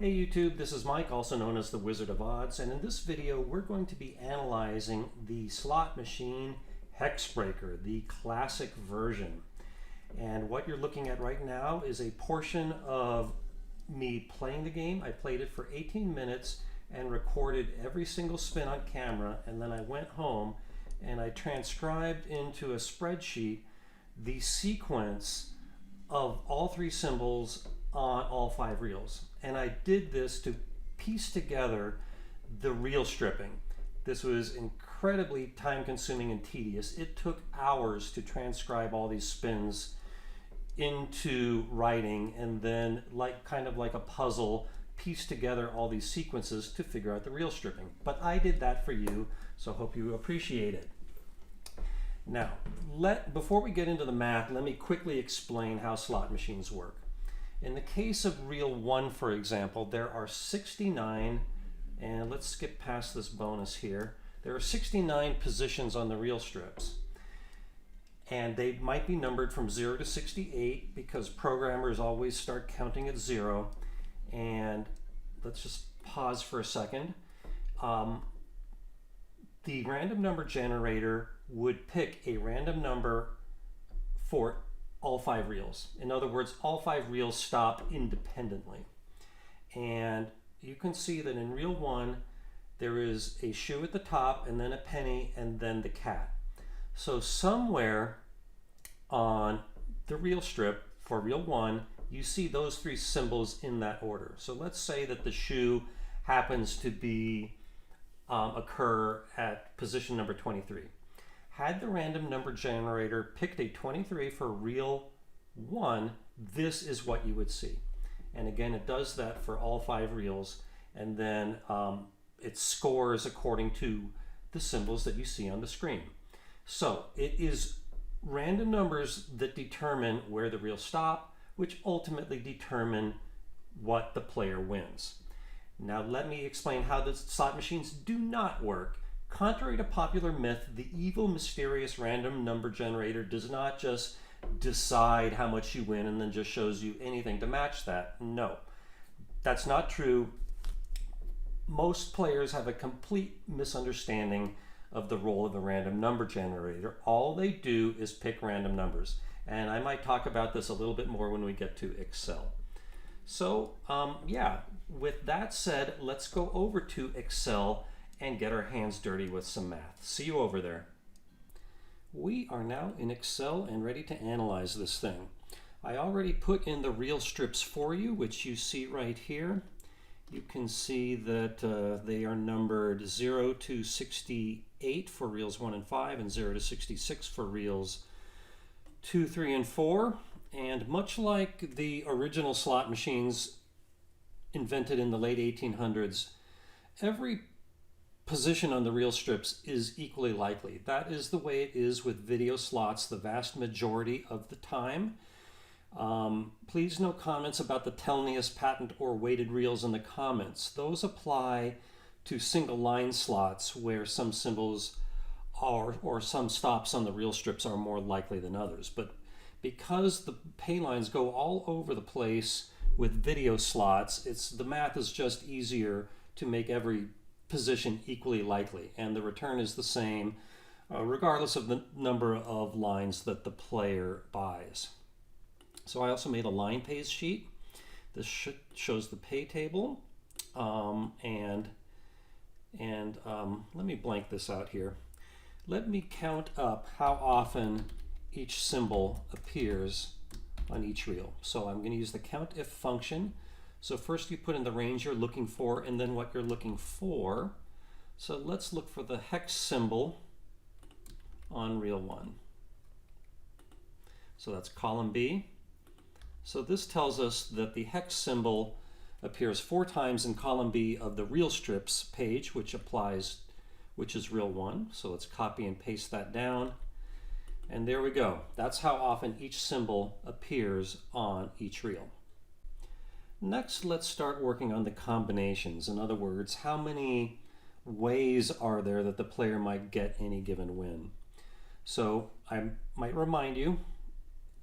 Hey YouTube, this is Mike, also known as the Wizard of Odds, and in this video we're going to be analyzing the slot machine Hexbreaker, the classic version. And what you're looking at right now is a portion of me playing the game. I played it for 18 minutes and recorded every single spin on camera, and then I went home and I transcribed into a spreadsheet the sequence of all three symbols on all five reels. And I did this to piece together the reel stripping. This was incredibly time consuming and tedious. It took hours to transcribe all these spins into writing and then kind of like a puzzle, piece together all these sequences to figure out the reel stripping. But I did that for you, so hope you appreciate it. Now, before we get into the math, let me quickly explain how slot machines work. In the case of reel 1, for example, there are 69, and let's skip past this bonus here. There are 69 positions on the reel strips, and they might be numbered from 0 to 68 because programmers always start counting at 0. And let's just pause for a second. The random number generator would pick a random number for all five reels. In other words, all five reels stop independently. And you can see that in reel 1, there is a shoe at the top, and then a penny, and then the cat. So somewhere on the reel strip for reel 1, you see those three symbols in that order. So let's say that the shoe happens to be occur at position number 23. Had the random number generator picked a 23 for reel 1, this is what you would see. And again, it does that for all five reels, and then it scores according to the symbols that you see on the screen. So it is random numbers that determine where the reels stop, which ultimately determine what the player wins. Now let me explain how the slot machines do not work. Contrary to popular myth, the evil, mysterious random number generator does not just decide how much you win and then just shows you anything to match that. No, that's not true. Most players have a complete misunderstanding of the role of the random number generator. All they do is pick random numbers. And I might talk about this a little bit more when we get to Excel. So yeah, with that said, let's go over to Excel and get our hands dirty with some math. See you over there. We are now in Excel and ready to analyze this thing. I already put in the reel strips for you, which you see right here. You can see that they are numbered 0 to 68 for reels 1 and 5, and 0 to 66 for reels 2, 3, and 4. And much like the original slot machines invented in the late 1800s, every position on the reel strips is equally likely. That is the way it is with video slots the vast majority of the time. Please no comments about the Telnius patent or weighted reels in the comments. Those apply to single line slots where some symbols are, or some stops on the reel strips are more likely than others. But because the pay lines go all over the place with video slots, the math is just easier to make every position equally likely, and the return is the same regardless of the number of lines that the player buys. So I also made a line pays sheet. This shows the pay table, and let me blank this out here. Let me count up how often each symbol appears on each reel. So I'm going to use the COUNTIF function. So first you put in the range you're looking for and then what you're looking for. So let's look for the hex symbol on reel 1. So that's column B. So this tells us that the hex symbol appears 4 times in column B of the reel strips page, which is reel 1. So let's copy and paste that down. And there we go. That's how often each symbol appears on each reel. Next, let's start working on the combinations. In other words, how many ways are there that the player might get any given win? So I might remind you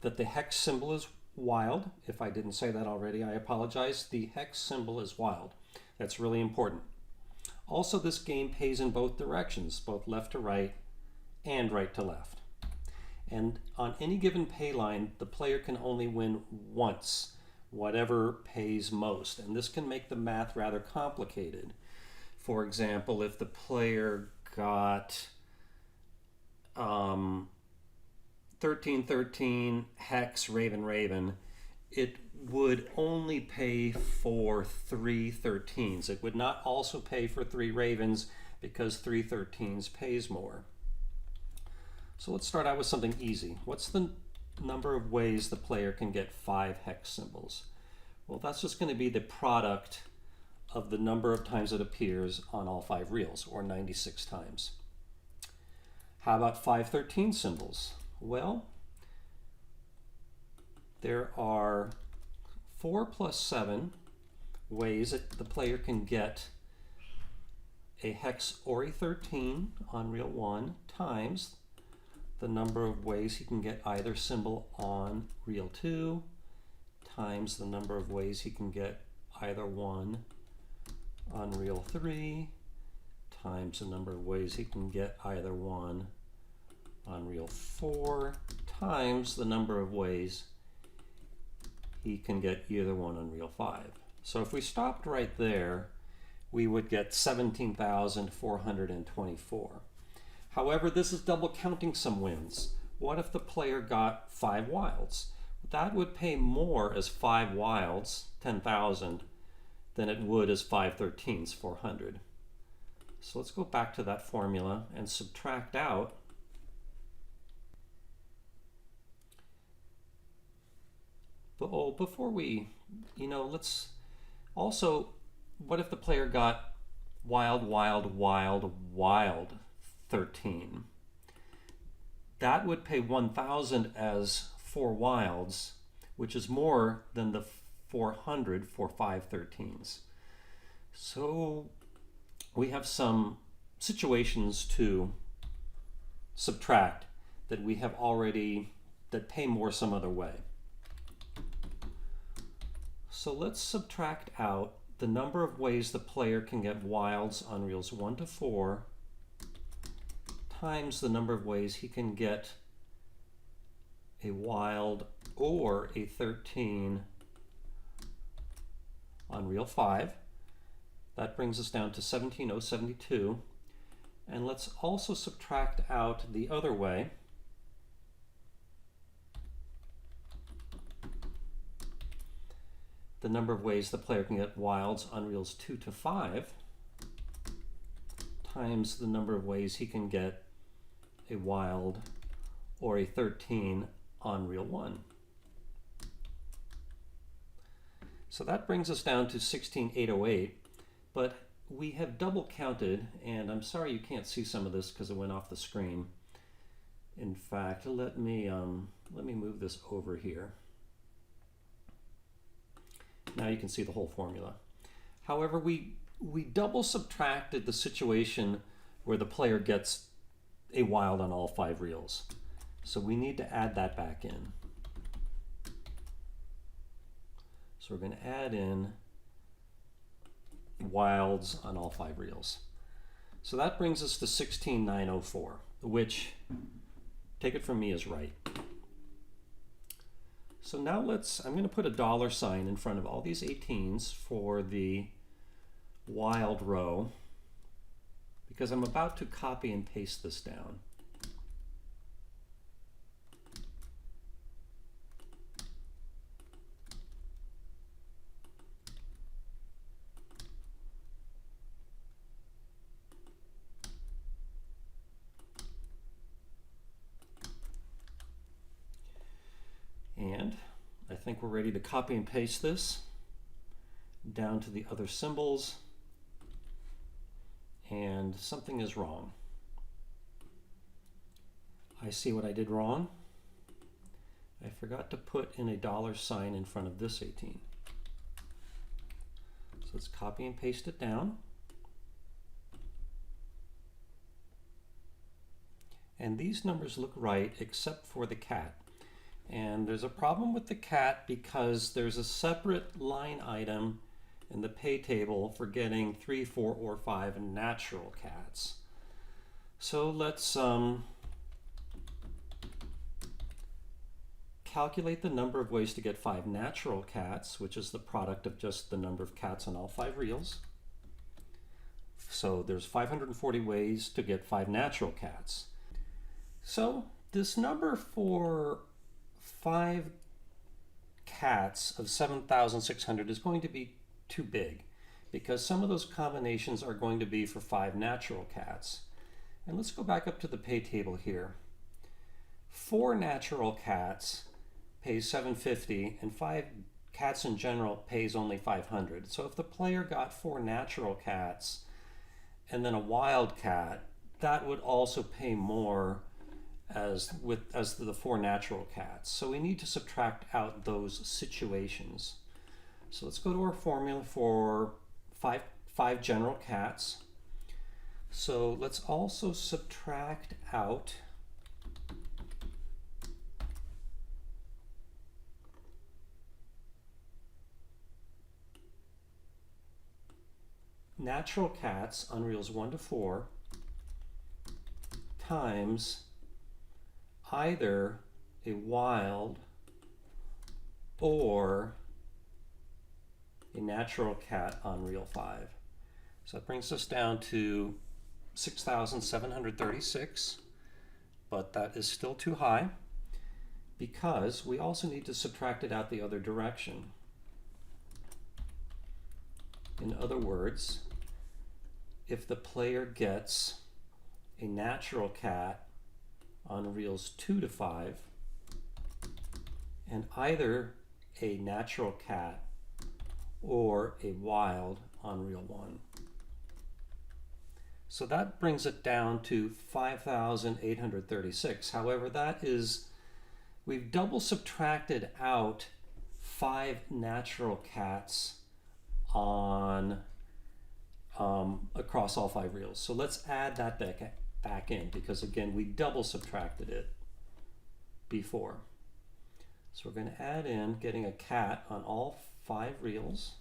that the hex symbol is wild. If I didn't say that already, I apologize. The hex symbol is wild. That's really important. Also, this game pays in both directions, both left to right and right to left. And on any given pay line, the player can only win once, whatever pays most. And this can make the math rather complicated. For example, if the player got 13-13, hex, raven, raven, it would only pay for 3 13s. It would not also pay for 3 ravens because 3 13s pays more. So let's start out with something easy. What's the number of ways the player can get 5 hex symbols? Well, that's just going to be the product of the number of times it appears on all 5 reels, or 96 times. How about 5 13 symbols? Well, there are 4 plus 7 ways that the player can get a hex or a 13 on reel 1 times the number of ways he can get either symbol on reel 2 times the number of ways he can get either one on reel 3 times the number of ways he can get either one on reel 4 times the number of ways he can get either one on reel 5. So if we stopped right there, we would get 17,424. However, this is double counting some wins. What if the player got 5 wilds? That would pay more as 5 wilds, 10,000, than it would as 5 13s, 400. So let's go back to that formula and subtract out before we, let's also, what if the player got wild, wild, wild, wild 13? That would pay 1,000 as 4 wilds, which is more than the 400 for 5 13s. So we have some situations to subtract that we have already, that pay more some other way. So let's subtract out the number of ways the player can get wilds on reels 1 to 4 times the number of ways he can get a wild or a 13 on reel 5. That brings us down to 17,072. And let's also subtract out the other way. The number of ways the player can get wilds on reels 2 to 5 times the number of ways he can get a wild or a 13 on reel 1. So that brings us down to 16,808, but we have double counted, and I'm sorry you can't see some of this because it went off the screen. In fact, let me move this over here. Now you can see the whole formula. However, we double subtracted the situation where the player gets a wild on all 5 reels. So we need to add that back in. So we're going to add in wilds on all 5 reels. So that brings us to 16,904, which, take it from me, is right. So now I'm going to put a $sign in front of all these 18s for the wild row, because I'm about to copy and paste this down. And I think we're ready to copy and paste this down to the other symbols. And something is wrong. I see what I did wrong. I forgot to put in a $sign in front of this 18. So let's copy and paste it down. And these numbers look right except for the cat. And there's a problem with the cat because there's a separate line item in the pay table for getting 3, 4, or 5 natural cats. So let's calculate the number of ways to get 5 natural cats, which is the product of just the number of cats on all 5 reels. So there's 540 ways to get 5 natural cats. So this number for 5 cats of 7,600 is going to be too big because some of those combinations are going to be for 5 natural cats. And let's go back up to the pay table here. 4 natural cats pays $750 and 5 cats in general pays only $500. So if the player got 4 natural cats and then a wild cat, that would also pay more as the 4 natural cats. So we need to subtract out those situations. So let's go to our formula for 5 general cats. So let's also subtract out natural cats on reels 1 to 4 times either a wild or a natural cat on reel 5. So that brings us down to 6,736, but that is still too high because we also need to subtract it out the other direction. In other words, if the player gets a natural cat on reels 2 to 5 and either a natural cat or a wild on reel 1. So that brings it down to 5,836. However, we've double subtracted out 5 natural cats on across all 5 reels. So let's add that back in because again we double subtracted it before. So we're going to add in getting a cat on all 5 reels,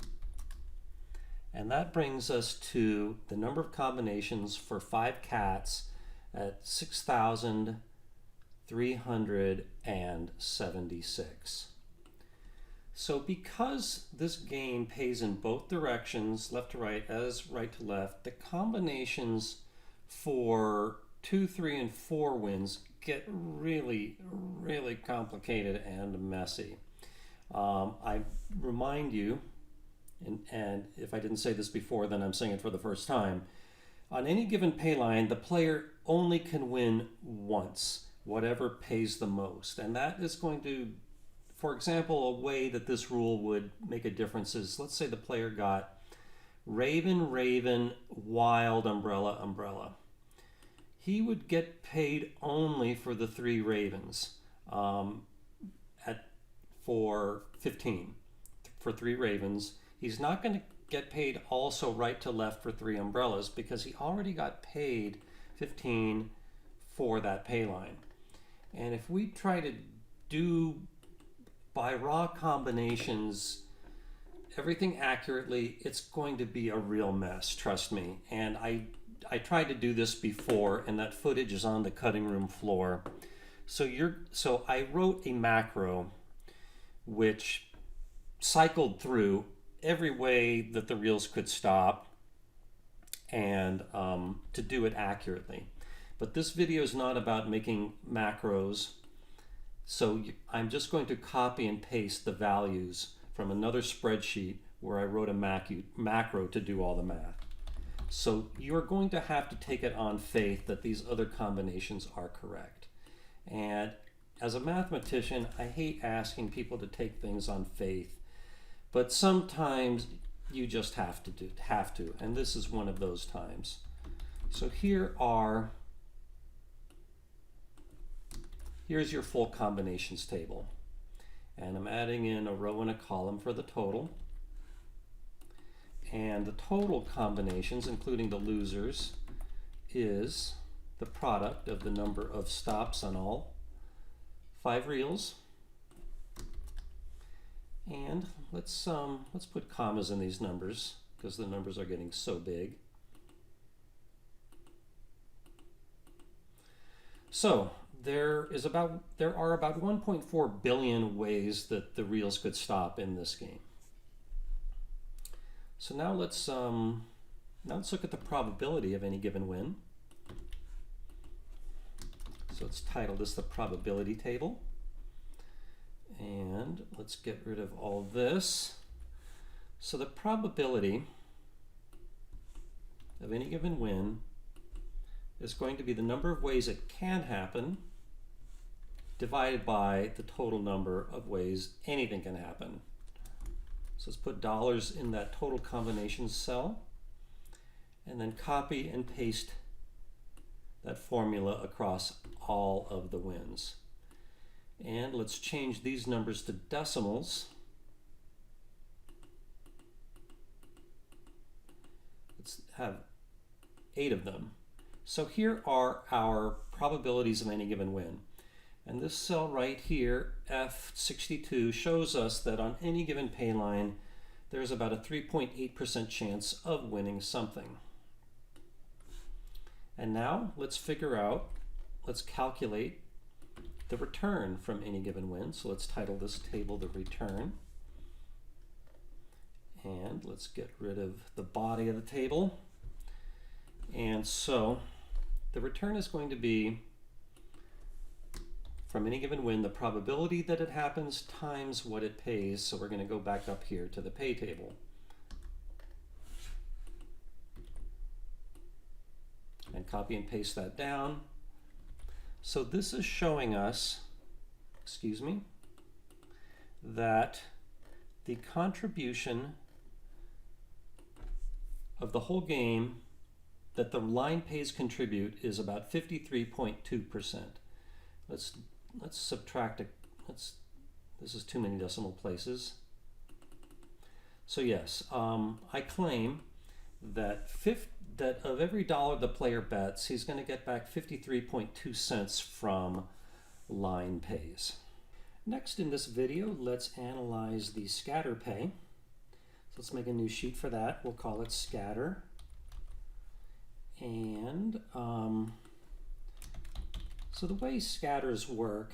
and that brings us to the number of combinations for 5 cats at 6,376. So because this game pays in both directions, left to right as right to left, the combinations for 2, 3, and 4 wins get really, really complicated and messy. I remind you, and if I didn't say this before, then I'm saying it for the first time, on any given pay line, the player only can win once, whatever pays the most. And that is going to, for example, a way that this rule would make a difference is, let's say the player got Raven, Raven, Wild, Umbrella, Umbrella. He would get paid only for the 3 ravens for 15 for 3 ravens. He's not going to get paid also right to left for 3 umbrellas because he already got paid 15 for that pay line. And if we try to do by raw combinations everything accurately, it's going to be a real mess, trust me. And I tried to do this before, and that footage is on the cutting room floor. So I wrote a macro which cycled through every way that the reels could stop and to do it accurately. But this video is not about making macros, so I'm just going to copy and paste the values from another spreadsheet where I wrote a macro to do all the math. So you're going to have to take it on faith that these other combinations are correct. And as a mathematician, I hate asking people to take things on faith, but sometimes you just have to, and this is one of those times. So here's your full combinations table, and I'm adding in a row and a column for the total. And the total combinations, including the losers, is the product of the number of stops on all 5 reels And let's put commas in these numbers because the numbers are getting so big. So there are about 1.4 billion ways that the reels could stop in this game. So now let's look at the probability of any given win. So let's title this the probability table. And let's get rid of all this. So the probability of any given win is going to be the number of ways it can happen divided by the total number of ways anything can happen. So let's put dollars in that total combination cell and then copy and paste that formula across all of the wins. And let's change these numbers to decimals. Let's have 8 of them. So here are our probabilities of any given win. And this cell right here, F62, shows us that on any given pay line, there's about a 3.8% chance of winning something. And now let's calculate the return from any given win. So let's title this table the return. And let's get rid of the body of the table. And so the return is going to be, from any given win, the probability that it happens times what it pays. So we're going to go back up here to the pay table. And copy and paste that down. So this is showing us, that the contribution of the whole game that the line pays contribute is about 53.2%. Let's subtract it. This is too many decimal places. So yes, I claim that of every dollar the player bets, he's going to get back 53.2 cents from line pays. Next in this video, let's analyze the scatter pay. So let's make a new sheet for that. We'll call it scatter. And so the way scatters work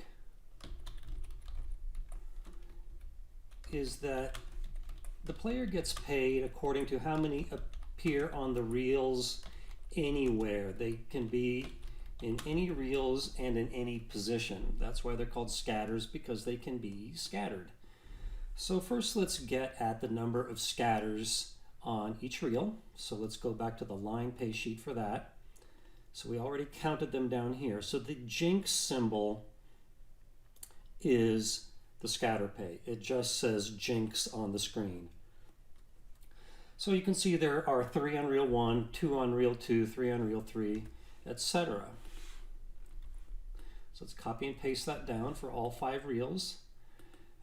is that the player gets paid according to how many appear on the reels anywhere. They can be in any reels and in any position. That's why they're called scatters, because they can be scattered. So first let's get at the number of scatters on each reel. So let's go back to the line pay sheet for that. So we already counted them down here. So the jinx symbol is the scatter pay. It just says jinx on the screen. So you can see there are 3 on reel 1, 2 on reel 2, 3 on reel 3, etc. So let's copy and paste that down for all 5 reels.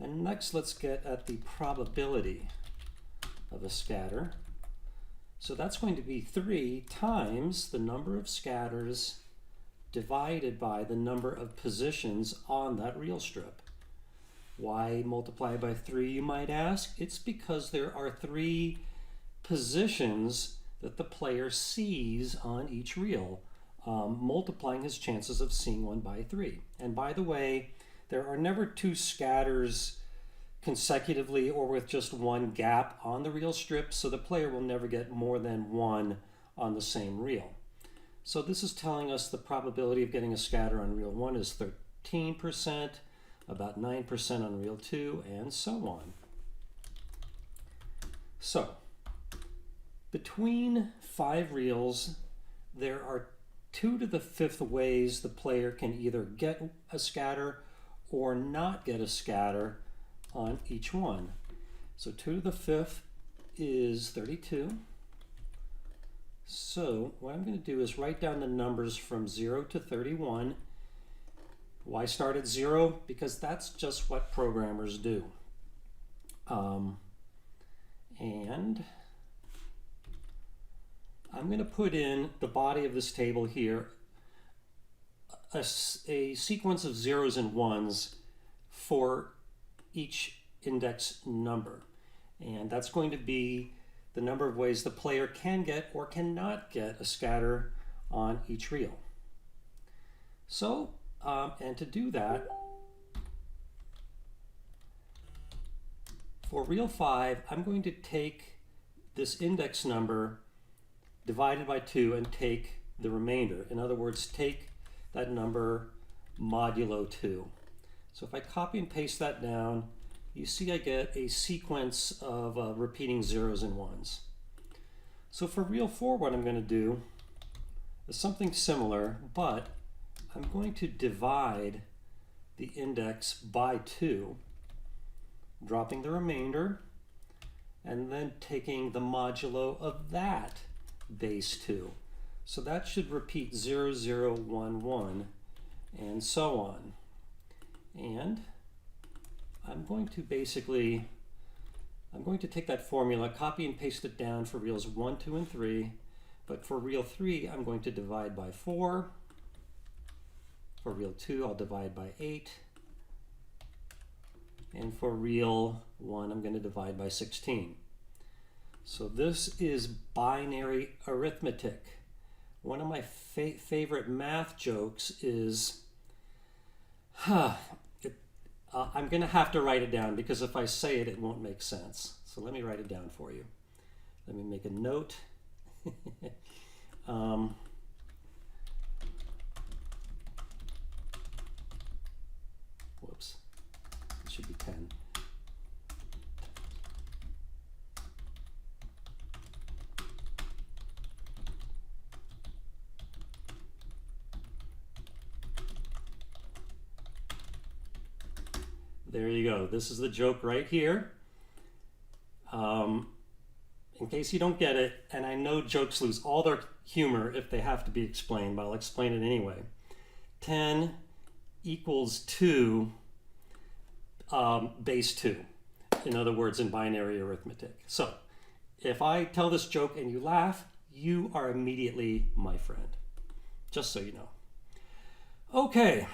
And next let's get at the probability of a scatter. So that's going to be 3 times the number of scatters divided by the number of positions on that reel strip. Why multiply by 3, you might ask? It's because there are 3 positions that the player sees on each reel, multiplying his chances of seeing one by 3. And by the way, there are never 2 scatters consecutively or with just one gap on the reel strip, so the player will never get more than 1 on the same reel. So this is telling us the probability of getting a scatter on reel 1 is 13%, about 9% on reel 2, and so on. So between 5 reels, there are 2 to the 5th ways the player can either get a scatter or not get a scatter on each one. So 2 to the 5th is 32. So what I'm going to do is write down the numbers from 0 to 31. Why start at 0? Because that's just what programmers do. And I'm going to put in the body of this table here a sequence of zeros and ones for each index number. And that's going to be the number of ways the player can get or cannot get a scatter on each reel. So, and to do that, for reel 5, I'm going to take this index number divided by 2 and take the remainder. In other words, take that number modulo 2. So if I copy and paste that down, you see I get a sequence of repeating zeros and ones. So for reel 4, what I'm going to do is something similar, but I'm going to divide the index by 2, dropping the remainder, and then taking the modulo of that base 2. So that should repeat 0, 0, 1, 1, and so on. And I'm going to take that formula, copy and paste it down for reels 1, 2, and 3. But for reel 3, I'm going to divide by 4. For reel 2, I'll divide by 8. And for reel 1, I'm going to divide by 16. So this is binary arithmetic. One of my favorite math jokes is, I'm going to have to write it down because if I say it, it won't make sense. So let me write it down for you. Let me make a note. Whoops, it should be 10. There you go. This is the joke right here. In case you don't get it, and I know jokes lose all their humor if they have to be explained, but I'll explain it anyway. 10 equals 2 base 2. In other words, in binary arithmetic. So if I tell this joke and you laugh, you are immediately my friend. Just so you know. Okay,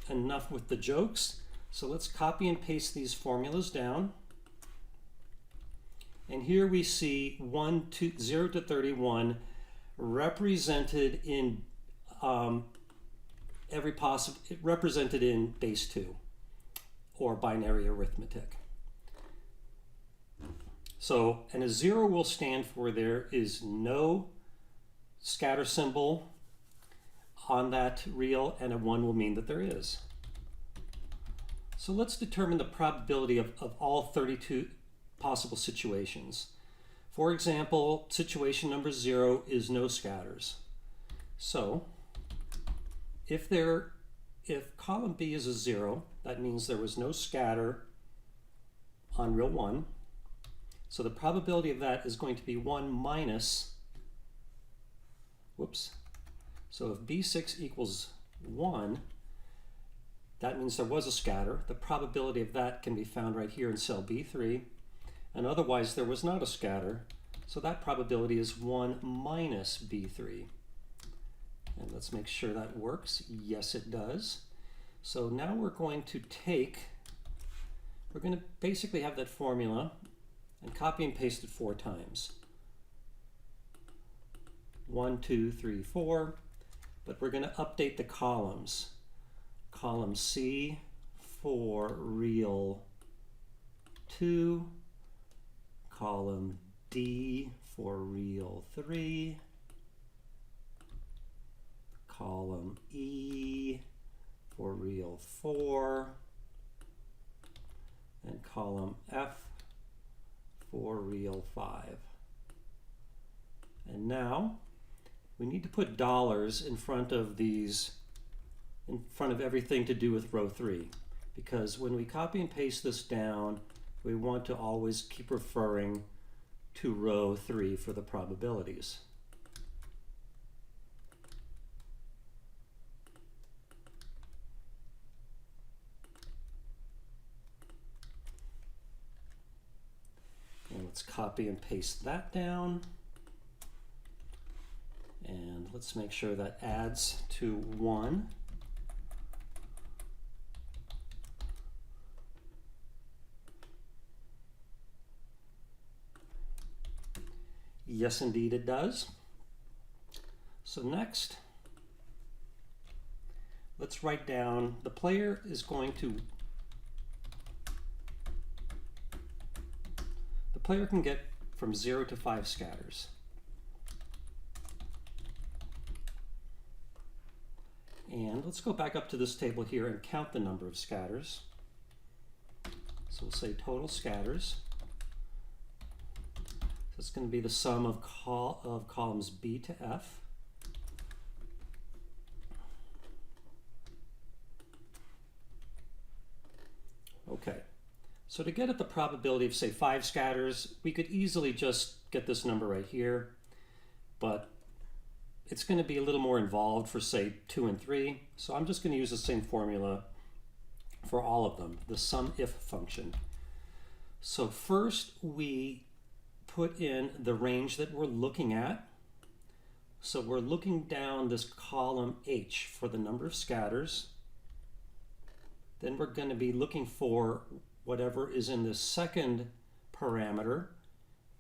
enough with the jokes. So let's copy and paste these formulas down. And here we see 0 to 31 represented in represented in base 2 or binary arithmetic. So, and a 0 will stand for there is no scatter symbol on that reel, and a 1 will mean that there is. So let's determine the probability of all 32 possible situations. For example, situation number 0 is no scatters. So if column B is a 0, that means there was no scatter on reel 1. So the probability of that is going to be 1 minus, whoops. So if B6 equals 1, that means there was a scatter. The probability of that can be found right here in cell B3. And otherwise, there was not a scatter. So that probability is 1 minus B3. And let's make sure that works. Yes, it does. So now we're going to basically have that formula and copy and paste it 4 times. 1, 2, 3, 4. But we're going to update the columns. Column C for reel 2, column D for reel 3, column E for reel 4, and column F for reel 5. And now we need to put dollars in front of these, in front of everything to do with row 3, because when we copy and paste this down, we want to always keep referring to row 3 for the probabilities. And let's copy and paste that down. And let's make sure that adds to 1. Yes, indeed it does. So next, let's write down, the player is going to, the player can get from 0 to 5 scatters. And let's go back up to this table here and count the number of scatters. So we'll say total scatters. So it's going to be the sum of columns B to F. Okay, so to get at the probability of, say, 5 scatters, we could easily just get this number right here, but it's going to be a little more involved for, say, 2 and 3. So I'm just going to use the same formula for all of them, the sum if function. So first we put in the range that we're looking at. So we're looking down this column H for the number of scatters. Then we're going to be looking for whatever is in the second parameter,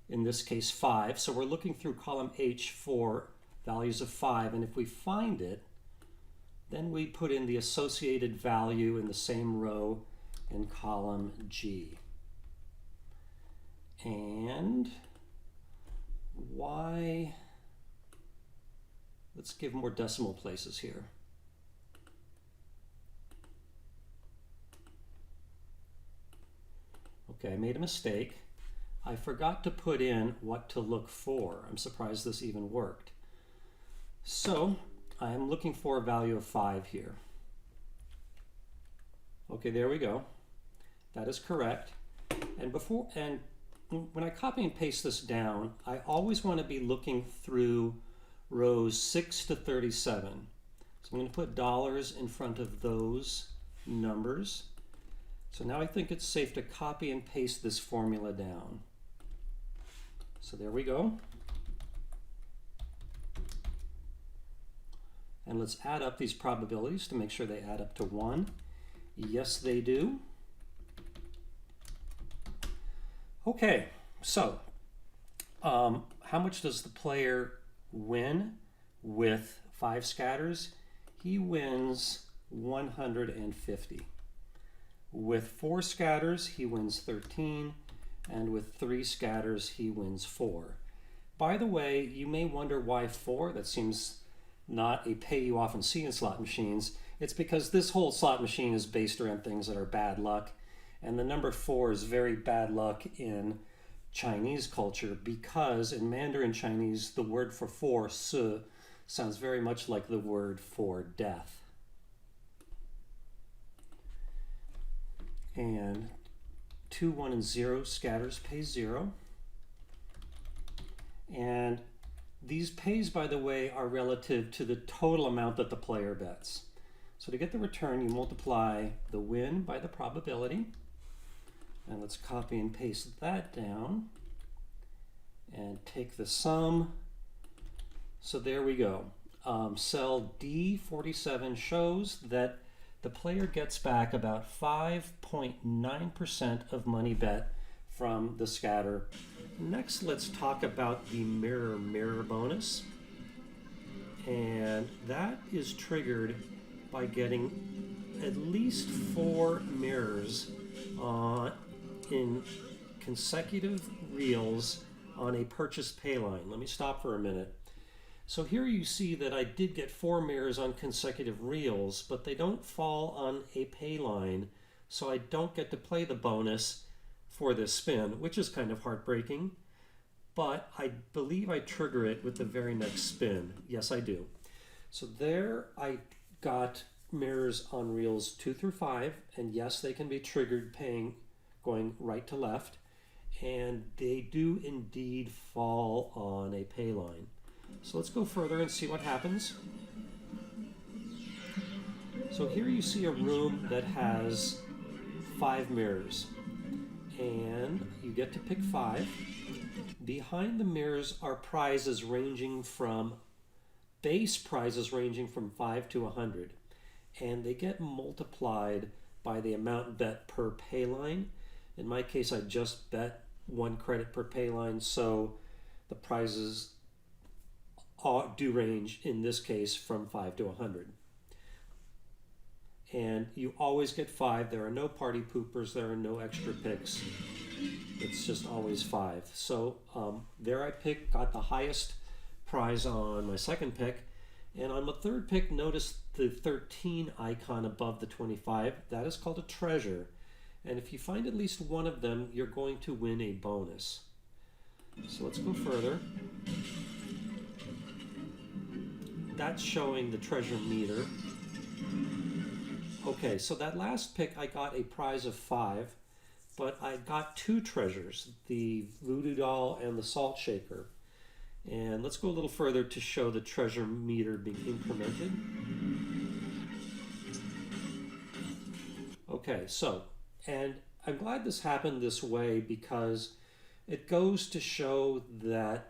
in this case 5. So we're looking through column H for values of 5, and if we find it, then we put in the associated value in the same row in column G. And Y, let's give more decimal places here. Okay, I made a mistake. I forgot to put in what to look for. I'm surprised this even worked. So I am looking for a value of 5 here. Okay, there we go. That is correct. And when I copy and paste this down, I always want to be looking through rows 6 to 37. So I'm going to put dollars in front of those numbers. So now I think it's safe to copy and paste this formula down. So there we go. And let's add up these probabilities to make sure they add up to 1. Yes, they do. Okay, so how much does the player win with 5 scatters? He wins 150. With 4 scatters, he wins 13, and with 3 scatters, he wins 4. By the way, you may wonder why 4. That seems not a pay you often see in slot machines. It's because this whole slot machine is based around things that are bad luck, and the number 4 is very bad luck in Chinese culture, because in Mandarin Chinese, the word for 4, si, sounds very much like the word for death. And 2, 1, and 0 scatters pay 0. And these pays, by the way, are relative to the total amount that the player bets. So to get the return, you multiply the win by the probability. And let's copy and paste that down and take the sum. So there we go. Cell D47 shows that the player gets back about 5.9% of money bet from the scatter. Next, let's talk about the mirror bonus. And that is triggered by getting at least 4 mirrors in consecutive reels on a purchase pay line. Let me stop for a minute. So here you see that I did get 4 mirrors on consecutive reels, but they don't fall on a pay line, so I don't get to play the bonus for this spin, which is kind of heartbreaking, but I believe I trigger it with the very next spin. Yes, I do. So there I got mirrors on reels 2 through 5, and yes, they can be triggered going right to left, and they do indeed fall on a pay line. So let's go further and see what happens. So here you see a room that has 5 mirrors, and you get to pick 5. Behind the mirrors are prizes ranging from, base prizes ranging from 5 to 100, and they get multiplied by the amount bet per pay line. In my case, I just bet 1 credit per pay line, so the prizes do range, in this case, from 5 to 100. And you always get 5. There are no party poopers. There are no extra picks. It's just always 5. So there I got the highest prize on my second pick. And on my third pick, notice the 13 icon above the 25. That is called a treasure. And if you find at least one of them, you're going to win a bonus. So let's go further. That's showing the treasure meter. Okay, so that last pick I got a prize of 5, but I got 2 treasures, the voodoo doll and the salt shaker. And let's go a little further to show the treasure meter being incremented. Okay, so, and I'm glad this happened this way because it goes to show that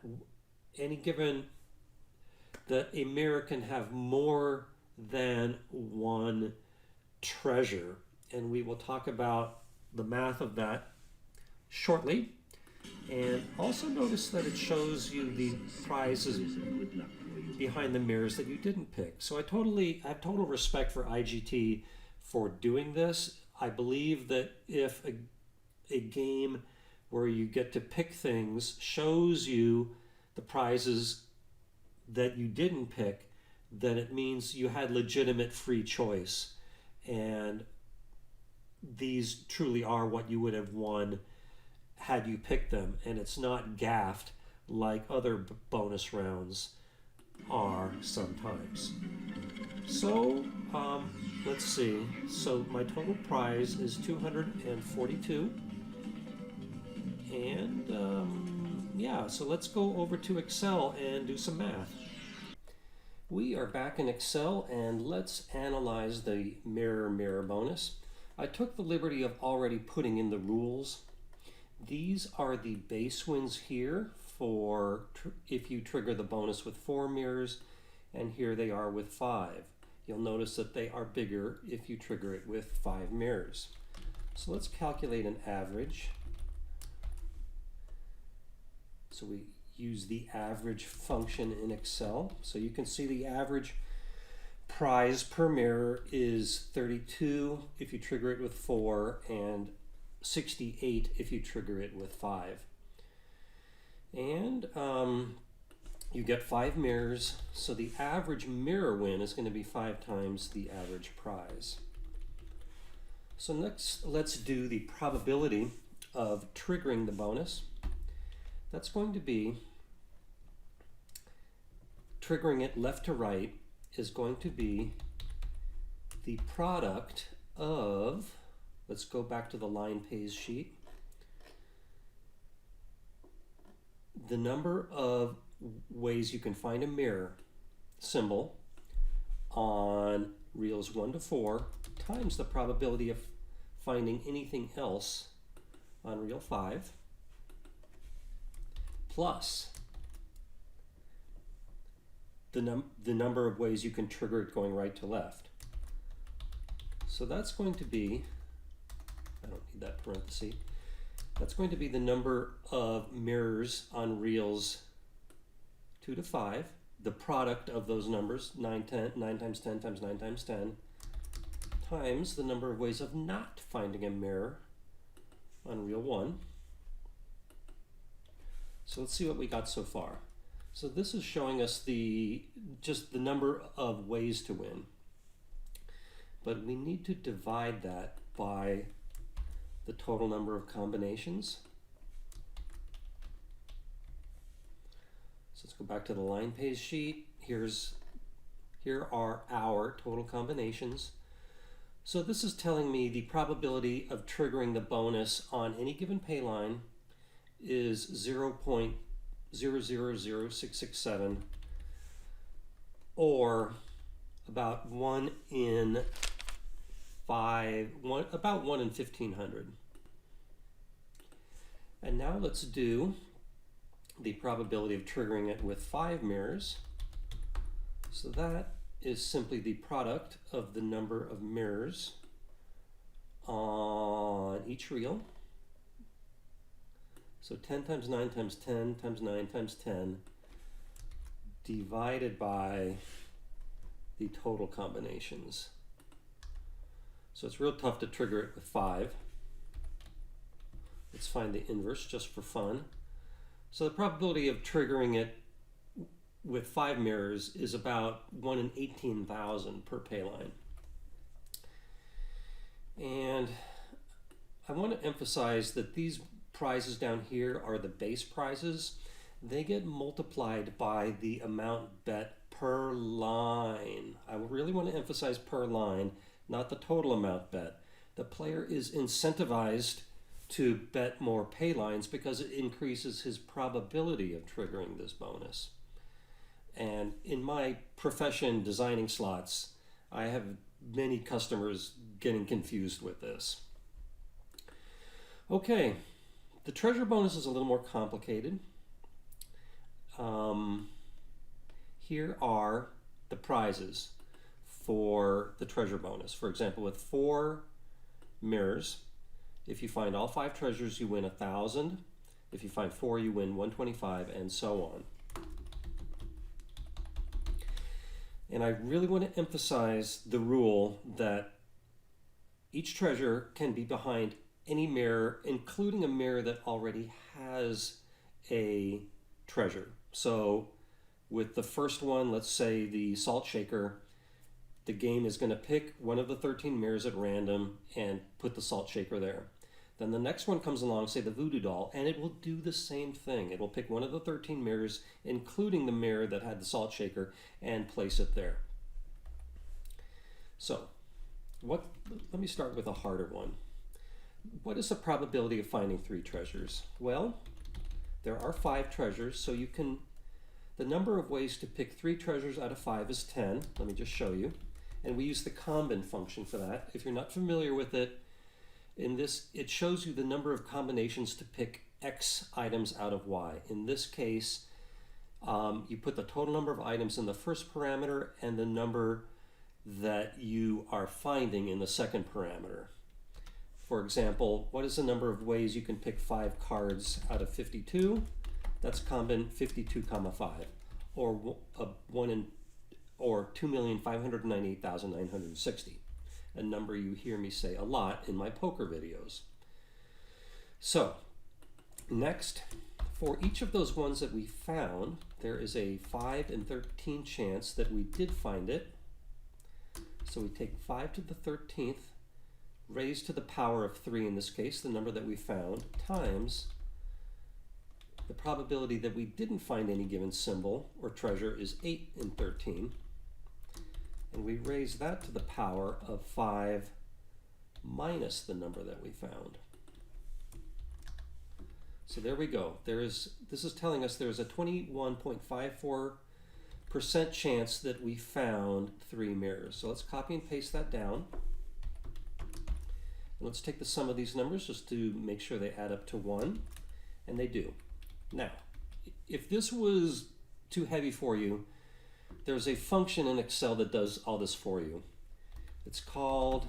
that a mirror can have more than one treasure, and we will talk about the math of that shortly. And also notice that it shows you the prizes behind the mirrors that you didn't pick. So I have total respect for IGT for doing this. I believe that if a game where you get to pick things shows you the prizes that you didn't pick, then it means you had legitimate free choice. And these truly are what you would have won had you picked them. And it's not gaffed like other bonus rounds are sometimes. So let's see. So my total prize is 242. And yeah, so let's go over to Excel and do some math. We are back in Excel, and let's analyze the mirror bonus. I took the liberty of already putting in the rules. These are the base wins here for if you trigger the bonus with 4 mirrors, and here they are with 5. You'll notice that they are bigger if you trigger it with 5 mirrors. So let's calculate an average. So we use the average function in Excel. So you can see the average prize per mirror is 32 if you trigger it with 4 and 68 if you trigger it with 5. And you get 5 mirrors, so the average mirror win is going to be 5 times the average prize. So next, let's do the probability of triggering the bonus. That's going to be, triggering it left to right is going to be the product of, let's go back to the line pays sheet, the number of ways you can find a mirror symbol on reels 1 to 4 times the probability of finding anything else on reel 5 plus the number of ways you can trigger it going right to left. So that's going to be, I don't need that parenthesis, that's going to be the number of mirrors on reels 2 to 5, the product of those numbers, 9 times 10 times 9 times 10, times the number of ways of not finding a mirror on reel 1. So let's see what we got so far. So this is showing us just the number of ways to win. But we need to divide that by the total number of combinations. So let's go back to the line pays sheet. Here are our total combinations. So this is telling me the probability of triggering the bonus on any given pay line is 0.000667, or about 1 in 1,500. And now let's do the probability of triggering it with 5 mirrors. So that is simply the product of the number of mirrors on each reel So 10 times 9 times 10 times 9 times 10 divided by the total combinations. So it's real tough to trigger it with 5. Let's find the inverse just for fun. So the probability of triggering it with 5 mirrors is about 1 in 18,000 per pay line. And I want to emphasize that these prizes down here are the base prizes. They get multiplied by the amount bet per line. I really want to emphasize per line, not the total amount bet. The player is incentivized to bet more pay lines because it increases his probability of triggering this bonus. And in my profession designing slots, I have many customers getting confused with this. Okay, the treasure bonus is a little more complicated. Here are the prizes for the treasure bonus. For example, with 4 mirrors, if you find all 5 treasures, you win 1,000. If you find 4, you win 125, and so on. And I really want to emphasize the rule that each treasure can be behind any mirror, including a mirror that already has a treasure. So with the first one, let's say the salt shaker, the game is going to pick one of the 13 mirrors at random and put the salt shaker there. Then the next one comes along, say the voodoo doll, and it will do the same thing. It will pick one of the 13 mirrors, including the mirror that had the salt shaker, and place it there. So let me start with a harder one. What is the probability of finding 3 treasures? Well, there are 5 treasures, so the number of ways to pick 3 treasures out of 5 is 10. Let me just show you. And we use the combin function for that. If you're not familiar with it, it shows you the number of combinations to pick X items out of Y. In this case, you put the total number of items in the first parameter and the number that you are finding in the second parameter. For example, what is the number of ways you can pick 5 cards out of 52? That's combin 52, 5, or 2,598,960, a number you hear me say a lot in my poker videos. So next, for each of those ones that we found, there is a 5 in 13 chance that we did find it. So we take 5 to the 13th, raised to the power of 3 in this case, the number that we found, times the probability that we didn't find any given symbol or treasure is 8 in 13. And we raise that to the power of 5 minus the number that we found. So there we go. This is telling us there's a 21.54% chance that we found 3 mirrors. So let's copy and paste that down. And let's take the sum of these numbers just to make sure they add up to 1, and they do. Now, if this was too heavy for you, there's a function in Excel that does all this for you. It's called,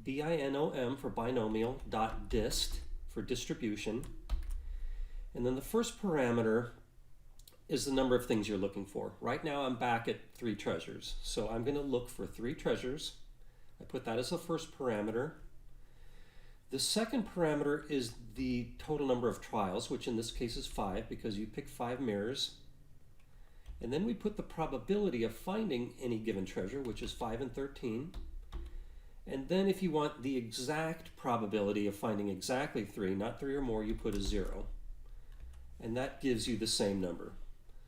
BINOM for binomial, .dist for distribution. And then the first parameter is the number of things you're looking for. Right now I'm back at 3 treasures. So I'm going to look for 3 treasures. I put that as the first parameter. The second parameter is the total number of trials, which in this case is 5 because you pick 5 mirrors. And then we put the probability of finding any given treasure, which is 5 in 13. And then if you want the exact probability of finding exactly 3, not 3 or more, you put a 0. And that gives you the same number.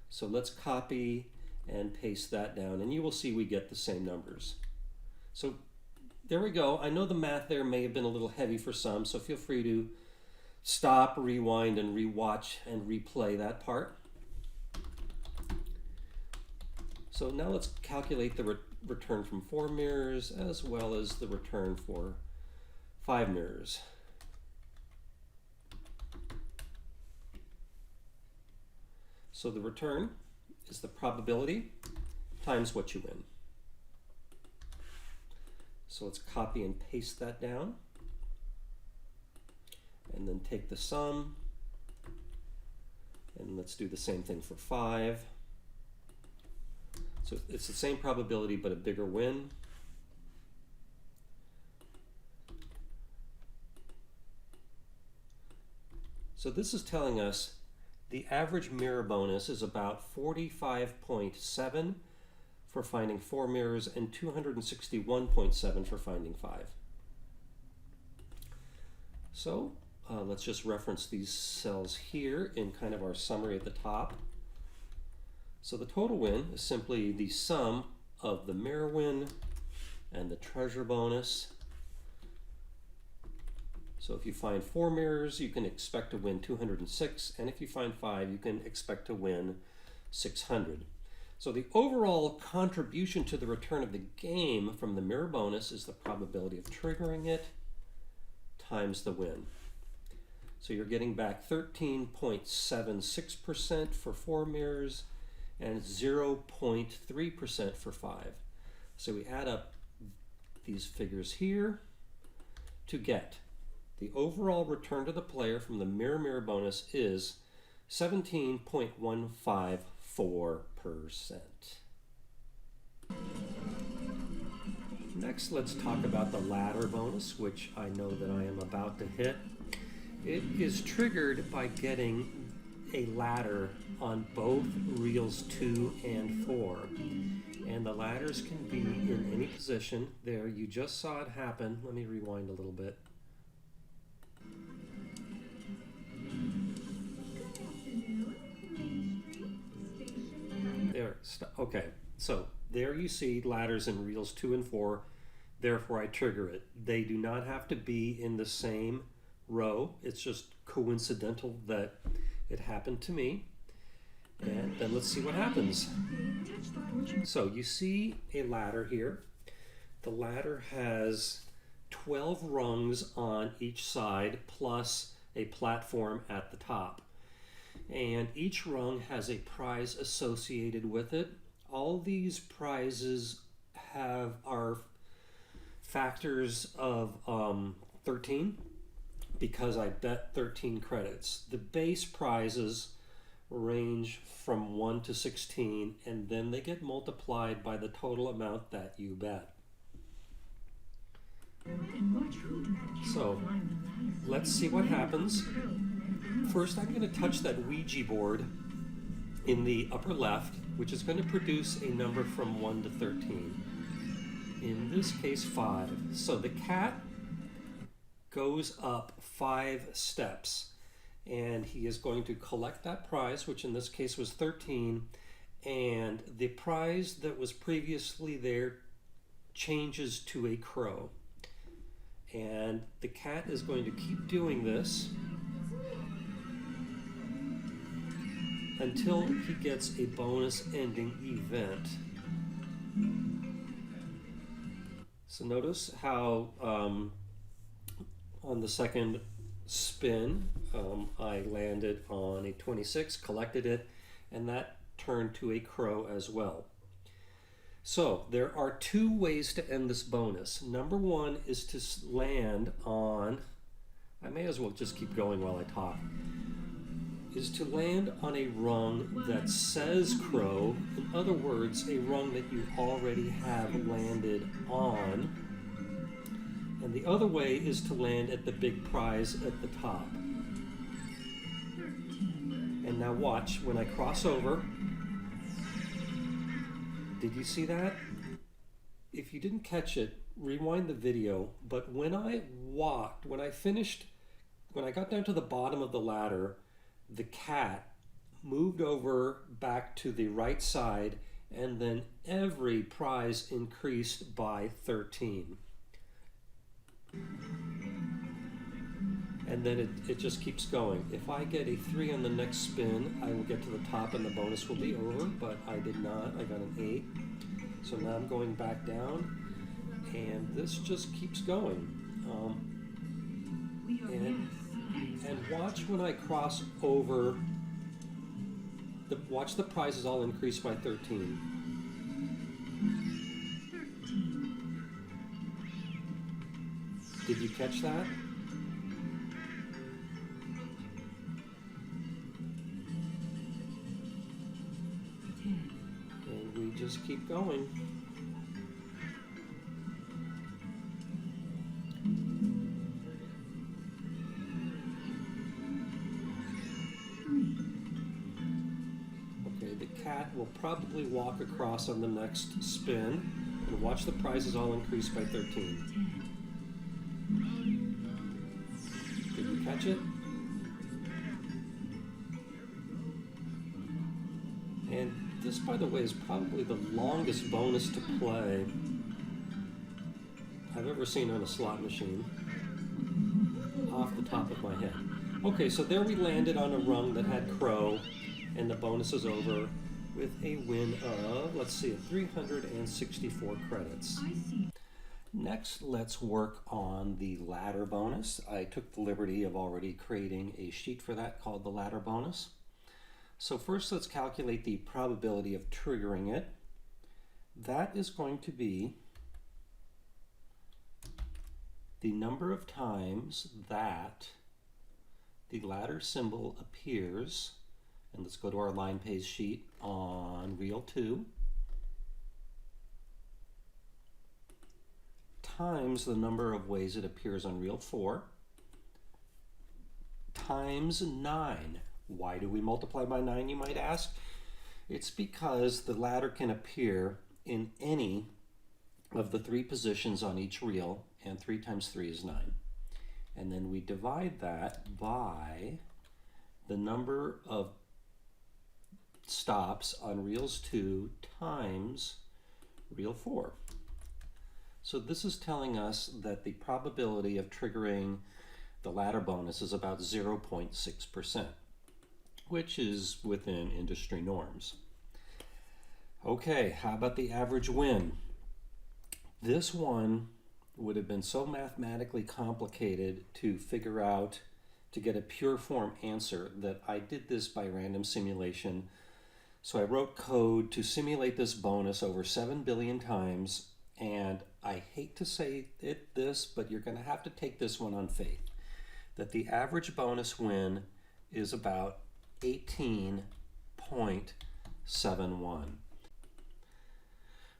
So let's copy and paste that down, and you will see we get the same numbers. So there we go. I know the math there may have been a little heavy for some, so feel free to stop, rewind, and rewatch and replay that part. So now let's calculate the return from 4 mirrors as well as the return for 5 mirrors. So the return is the probability times what you win. So let's copy and paste that down. and then take the sum, and let's do the same thing for 5. So it's the same probability but a bigger win. So this is telling us the average mirror bonus is about 45.7 for finding 4 mirrors and 261.7 for finding 5. So let's just reference these cells here in kind of our summary at the top. So the total win is simply the sum of the mirror win and the treasure bonus. So if you find 4 mirrors, you can expect to win 206, and if you find 5, you can expect to win 600. So the overall contribution to the return of the game from the mirror bonus is the probability of triggering it times the win. So you're getting back 13.76% for 4 mirrors and 0.3% for 5. So we add up these figures here to get the overall return to the player from the mirror bonus is 17.154%. Next, let's talk about the ladder bonus, which I know that I am about to hit. It is triggered by getting a ladder on both reels 2 and 4. And the ladders can be in any position. There, you just saw it happen. Let me rewind a little bit. There, okay, so there you see ladders in reels 2 and 4, therefore I trigger it. They do not have to be in the same row, it's just coincidental that it happened to me. And then let's see what happens. So you see a ladder here. The ladder has 12 rungs on each side plus a platform at the top. And each rung has a prize associated with it. All these prizes are factors of 13 because I bet 13 credits. The base prizes range from 1 to 16, and then they get multiplied by the total amount that you bet. So let's see what happens. First, I'm going to touch that Ouija board in the upper left, which is going to produce a number from 1 to 13. In this case, 5. So the cat goes up 5 steps, and he is going to collect that prize, which in this case was 13, and the prize that was previously there changes to a crow. And the cat is going to keep doing this until he gets a bonus ending event. So notice how on the second spin I landed on a 26, collected it, and that turned to a crow as well. So there are 2 ways to end this bonus. Number 1 is to land on, I may as well just keep going while I talk, is to land on a rung that says crow. In other words, a rung that you already have landed on. And the other way is to land at the big prize at the top. And now watch, when I cross over, did you see that? If you didn't catch it, rewind the video, but when I walked, when I got down to the bottom of the ladder, the cat moved over back to the right side, and then every prize increased by 13. And then it just keeps going. If I get a 3 on the next spin, I will get to the top and the bonus will be over, but I did not. I got an 8. So now I'm going back down, and this just keeps going. And watch when I cross over, watch the prizes all increase by 13. Did you catch that? we just keep going. Okay, the cat will probably walk across on the next spin, and watch the prizes all increase by 13. Did you catch it? And this, by the way, is probably the longest bonus to play I've ever seen on a slot machine, off the top of my head. Okay, so there we landed on a rung that had crow, and the bonus is over with a win of, let's see, 364 credits. Next, let's work on the ladder bonus. I took the liberty of already creating a sheet for that called the ladder bonus. So first, let's calculate the probability of triggering it. That is going to be the number of times that the ladder symbol appears, and let's go to our line pays sheet on reel 2, times the number of ways it appears on reel 4, times 9. Why do we multiply by 9, you might ask? It's because the ladder can appear in any of the 3 positions on each reel, and 3 times 3 is 9. And then we divide that by the number of stops on reels 2 times reel 4. So this is telling us that the probability of triggering the ladder bonus is about 0.6%. which is within industry norms. Okay, how about the average win? This one would have been so mathematically complicated to figure out, to get a pure form answer, that I did this by random simulation. So I wrote code to simulate this bonus over 7 billion times, and I hate to say this, but you're going to have to take this one on faith, that the average bonus win is about 18.71.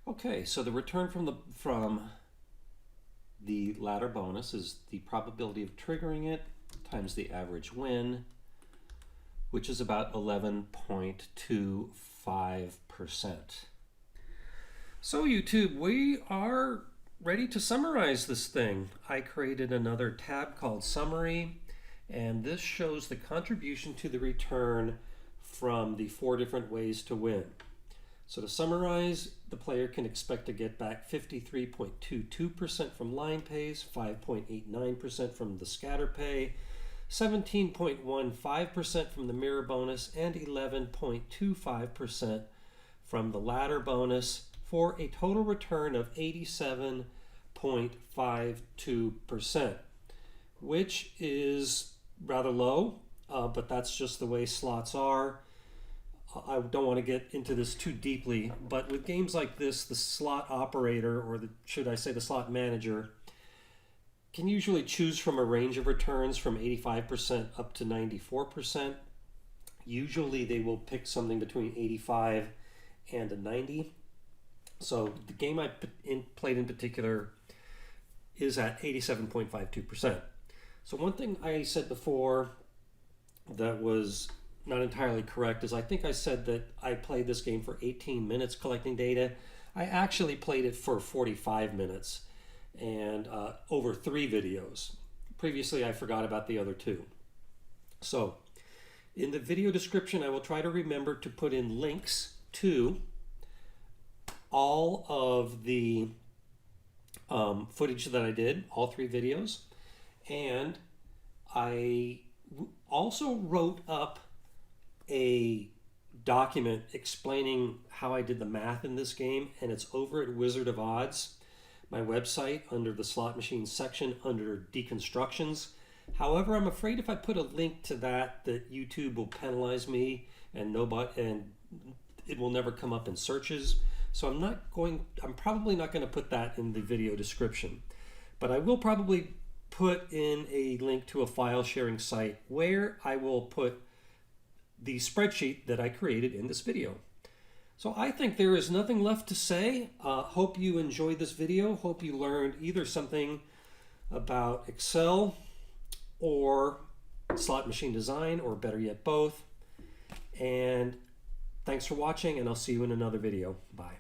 Okay, so the return from the ladder bonus is the probability of triggering it times the average win, which is about 11.25%. So YouTube, we are ready to summarize this thing. I created another tab called Summary, and this shows the contribution to the return from the 4 different ways to win. So to summarize, the player can expect to get back 53.22% from line pays, 5.89% from the scatter pay, 17.15% from the mirror bonus, and 11.25% from the ladder bonus, for a total return of 87.52%, which is rather low, but that's just the way slots are. I don't want to get into this too deeply, but with games like this, the slot operator, or should I say the slot manager, can usually choose from a range of returns from 85% up to 94%. Usually they will pick something between 85 and a 90. So the game I played in particular is at 87.52%. So one thing I said before that was not entirely correct is I think I said that I played this game for 18 minutes collecting data. I actually played it for 45 minutes and over 3 videos. Previously, I forgot about the other 2. So in the video description, I will try to remember to put in links to all of the footage that I did, all 3 videos. And I also wrote up a document explaining how I did the math in this game, and it's over at Wizard of Odds, my website, under the slot machine section under Deconstructions. However, I'm afraid if I put a link to that YouTube will penalize me, and it will never come up in searches. So I'm probably not going to put that in the video description, but I will probably put in a link to a file sharing site where I will put the spreadsheet that I created in this video. So I think there is nothing left to say. Hope you enjoyed this video. Hope you learned either something about Excel or slot machine design, or better yet, both. And thanks for watching, and I'll see you in another video. Bye.